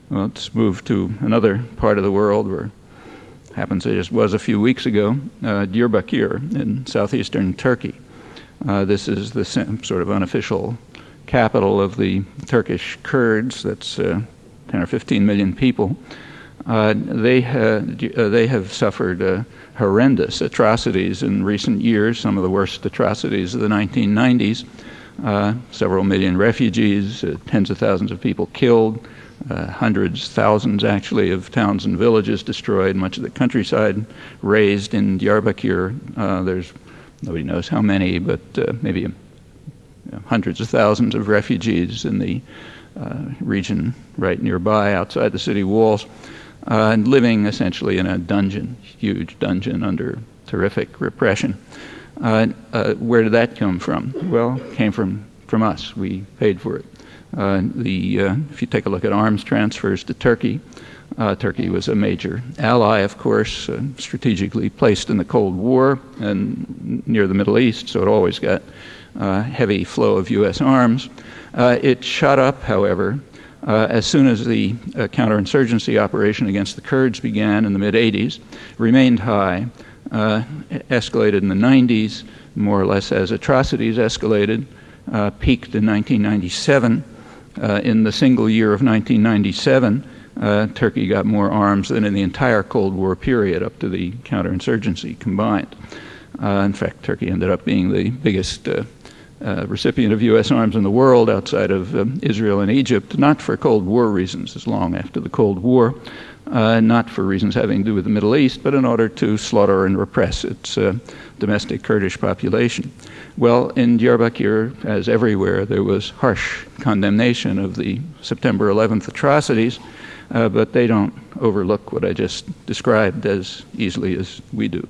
Well, let's move to another part of the world where happens it just was a few weeks ago, Diyarbakir in southeastern Turkey. This is the sort of unofficial capital of the Turkish Kurds. That's 10 or 15 million people. They have suffered horrendous atrocities in recent years, some of the worst atrocities of the 1990s. Several million refugees, tens of thousands of people killed, hundreds, thousands actually of towns and villages destroyed, much of the countryside razed in Diyarbakir. There's nobody knows how many, but maybe hundreds of thousands of refugees in the region right nearby outside the city walls, and living essentially in a dungeon, huge dungeon under terrific repression. Where did that come from? Well, it came from us. We paid for it. If you take a look at arms transfers to Turkey, Turkey was a major ally, of course, strategically placed in the Cold War and near the Middle East, so it always got heavy flow of U.S. arms. It shot up, however, as soon as the counterinsurgency operation against the Kurds began in the mid-'80s, remained high, escalated in the 90s, more or less as atrocities escalated, peaked in 1997. In the single year of 1997, Turkey got more arms than in the entire Cold War period up to the counterinsurgency combined. In fact, Turkey ended up being the biggest recipient of U.S. arms in the world outside of Israel and Egypt, not for Cold War reasons, as long after the Cold War, not for reasons having to do with the Middle East, but in order to slaughter and repress its domestic Kurdish population. Well, in Diyarbakir, as everywhere, there was harsh condemnation of the September 11th atrocities, but they don't overlook what I just described as easily as we do.